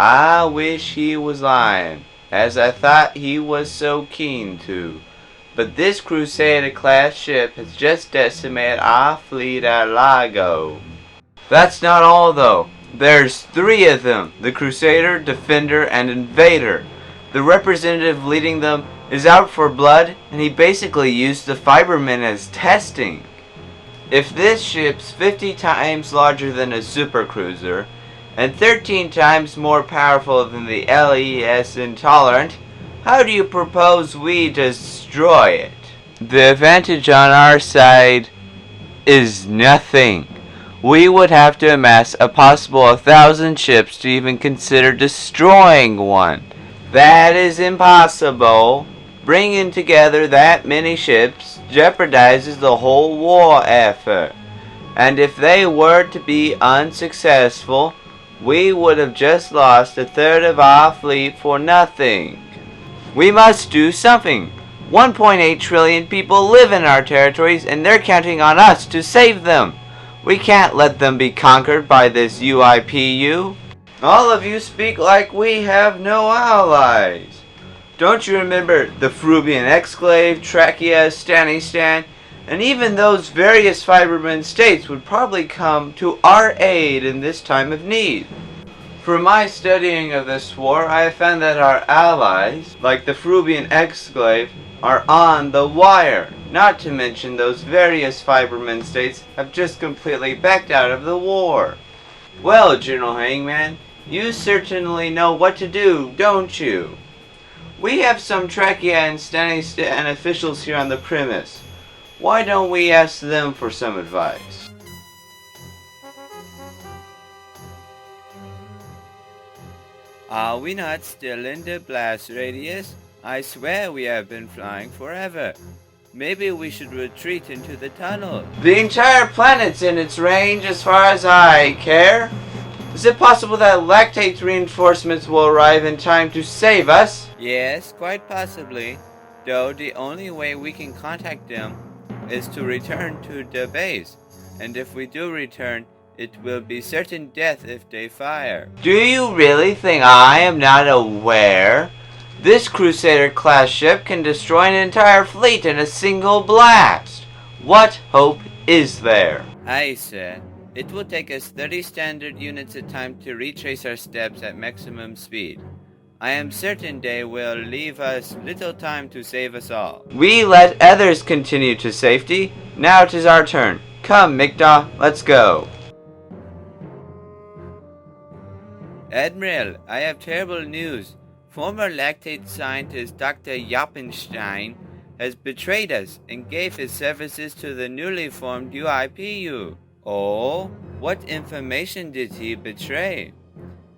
I wish he was lying, as I thought he was so keen to. But this Crusader-class ship has just decimated our fleet at Lago. That's not all though. There's 3 of them, the Crusader, Defender, and Invader. The representative leading them is out for blood, and he basically used the Fibermen as testing. If this ship's 50 times larger than a supercruiser, and 13 times more powerful than the LES Intolerant, how do you propose we destroy it? The advantage on our side is nothing. We would have to amass a possible 1,000 ships to even consider destroying one. That is impossible. Bringing together that many ships jeopardizes the whole war effort. And if they were to be unsuccessful, we would have just lost 1/3 of our fleet for nothing. We must do something. 1.8 trillion people live in our territories, and they're counting on us to save them. We can't let them be conquered by this UIPU. All of you speak like we have no allies. Don't you remember the Frubian Exclave, Trachea, Stanistan, and even those various Fiberman states would probably come to our aid in this time of need. From my studying of this war, I have found that our allies, like the Frubian Exclave, are on the wire. Not to mention those various Fiberman states have just completely backed out of the war. Well, General Hangman, you certainly know what to do, don't you? We have some Trachea and Stanistan officials here on the premise. Why don't we ask them for some advice? Are we not still in the blast radius? I swear we have been flying forever. Maybe we should retreat into the tunnel. The entire planet's in its range as far as I care. Is it possible that lactate reinforcements will arrive in time to save us? Yes, quite possibly. Though the only way we can contact them is to return to the base. And if we do return, it will be certain death if they fire. Do you really think I am not aware? This Crusader-class ship can destroy an entire fleet in a single blast. What hope is there? Aye, sir. It will take us 30 standard units of time to retrace our steps at maximum speed. I am certain they will leave us little time to save us all. We let others continue to safety. Now it is our turn. Come, Mikda, let's go. Admiral, I have terrible news. Former lactate scientist Dr. Joppenstein has betrayed us and gave his services to the newly formed UIPU. Oh, what information did he betray?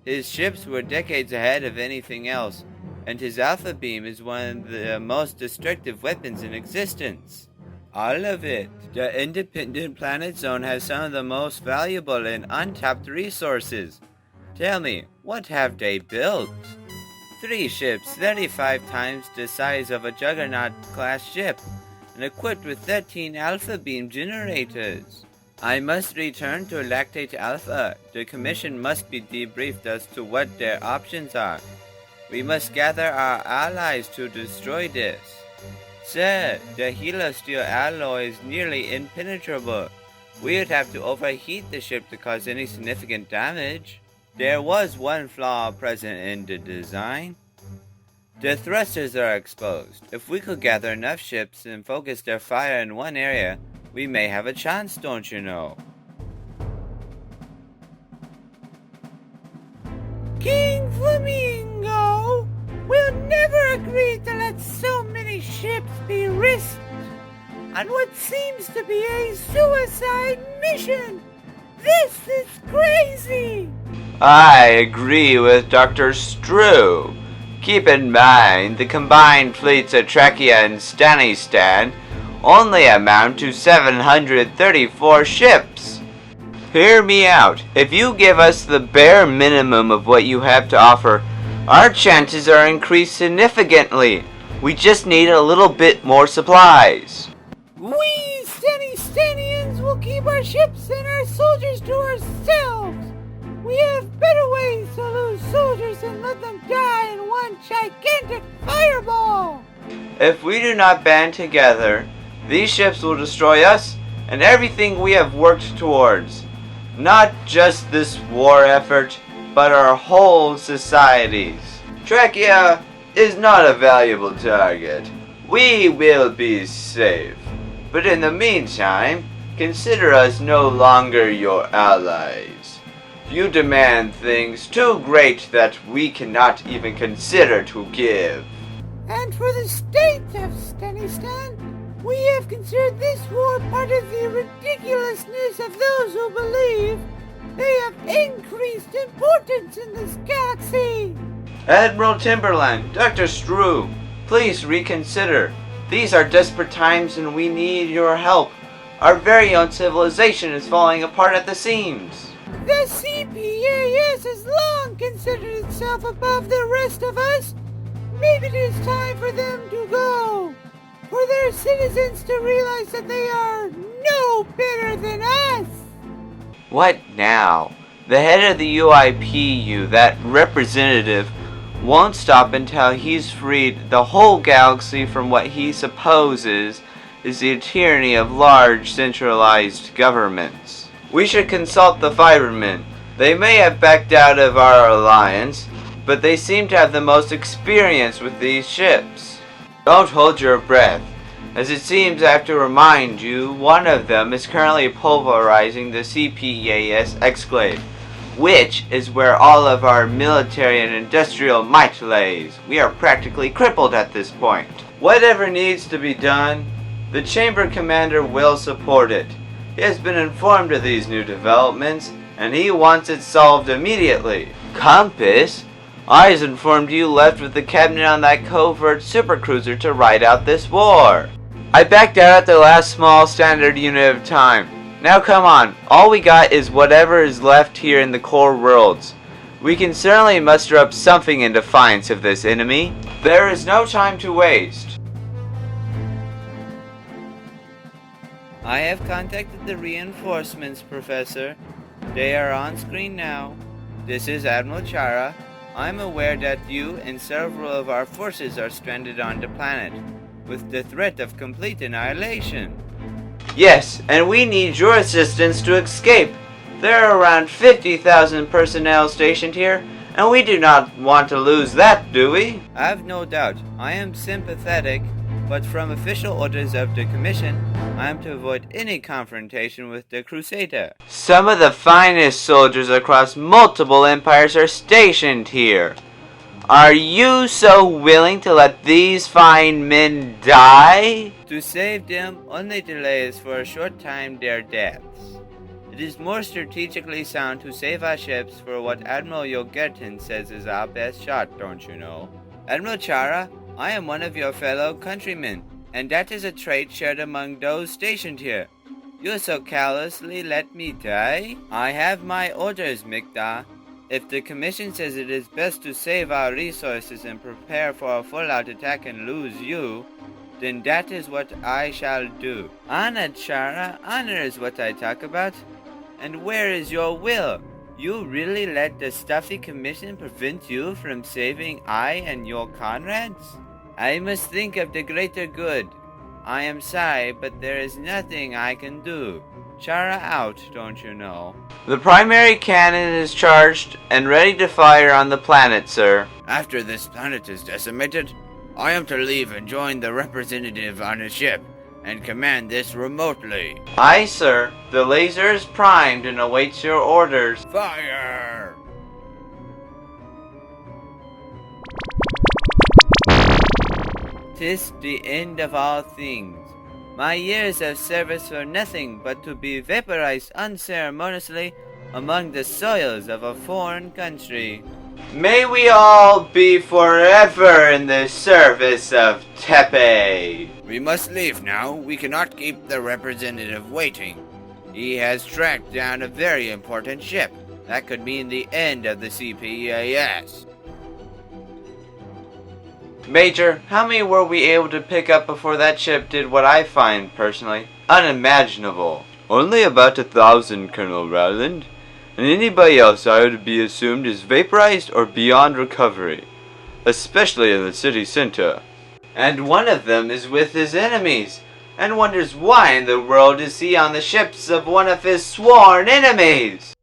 His ships were decades ahead of anything else, and his alpha beam is one of the most destructive weapons in existence. All of it. The independent planet zone has some of the most valuable and untapped resources. Tell me, what have they built? 3 ships, 35 times the size of a Juggernaut-class ship, and equipped with 13 alpha beam generators. I must return to Lactate Alpha. The Commission must be debriefed as to what their options are. We must gather our allies to destroy this. Sir, the helosteel alloy is nearly impenetrable. We would have to overheat the ship to cause any significant damage. There was one flaw present in the design. The thrusters are exposed. If we could gather enough ships and focus their fire in one area, we may have a chance, don't you know? King Flamingo will never agree to let so many ships be risked on what seems to be a suicide mission. This is crazy! I agree with Dr. Strew. Keep in mind, the combined fleets of Trachea and Stanistan only amount to 734 ships. Hear me out. If you give us the bare minimum of what you have to offer, our chances are increased significantly. We just need a little bit more supplies. We Stanistanians will keep our ships and our soldiers to ourselves. We have better ways to lose soldiers than let them die in one gigantic fireball! If we do not band together, these ships will destroy us and everything we have worked towards. Not just this war effort, but our whole societies. Trachea is not a valuable target. We will be safe. But in the meantime, consider us no longer your allies. You demand things too great that we cannot even consider to give. And for the state of Stanistan, we have considered this war part of the ridiculousness of those who believe they have increased importance in this galaxy. Admiral Timberland, Dr. Strew, please reconsider. These are desperate times and we need your help. Our very own civilization is falling apart at the seams. The CPAS has long considered itself above the rest of us. Maybe it is time for them to go. For their citizens to realize that they are no better than us. What now? The head of the UIPU, that representative, won't stop until he's freed the whole galaxy from what he supposes is the tyranny of large centralized governments. We should consult the Fibermen. They may have backed out of our alliance, but they seem to have the most experience with these ships. Don't hold your breath, as it seems I have to remind you one of them is currently pulverizing the CPAS exclave, which is where all of our military and industrial might lays. We are practically crippled at this point. Whatever needs to be done, the Chamber Commander will support it. He has been informed of these new developments, and he wants it solved immediately. Compass? I was informed you left with the cabinet on that covert supercruiser to ride out this war. I backed out at the last small standard unit of time. Now come on, all we got is whatever is left here in the core worlds. We can certainly muster up something in defiance of this enemy. There is no time to waste. I have contacted the reinforcements, Professor. They are on screen now. This is Admiral Chara. I'm aware that you and several of our forces are stranded on the planet, with the threat of complete annihilation. Yes, and we need your assistance to escape. There are around 50,000 personnel stationed here, and we do not want to lose that, do we? I've no doubt. I am sympathetic, but from official orders of the Commission, I am to avoid any confrontation with the Crusader. Some of the finest soldiers across multiple empires are stationed here. Are you so willing to let these fine men die? To save them only delays for a short time their deaths. It is more strategically sound to save our ships for what Admiral Yogerton says is our best shot, don't you know? Admiral Chara, I am one of your fellow countrymen, and that is a trait shared among those stationed here. You so callously let me die? I have my orders, Mikda. If the Commission says it is best to save our resources and prepare for a full-out attack and lose you, then that is what I shall do. Honor, Chara, honor is what I talk about. And where is your will? You really let the stuffy Commission prevent you from saving I and your comrades? I must think of the greater good. I am sorry, but there is nothing I can do. Chara out, don't you know? The primary cannon is charged and ready to fire on the planet, sir. After this planet is decimated, I am to leave and join the representative on his ship and command this remotely. Aye, sir. The laser is primed and awaits your orders. Fire! 'Tis the end of all things. My years of service were nothing but to be vaporized unceremoniously among the soils of a foreign country. May we all be forever in the service of Tepe. We must leave now. We cannot keep the representative waiting. He has tracked down a very important ship. That could mean the end of the CPAS. Major, how many were we able to pick up before that ship did what I find, personally, unimaginable? Only about 1,000, Colonel Rowland. and anybody else are to be assumed is vaporized or beyond recovery, especially in the city center. And one of them is with his enemies, and wonders why in the world is he on the ships of one of his sworn enemies.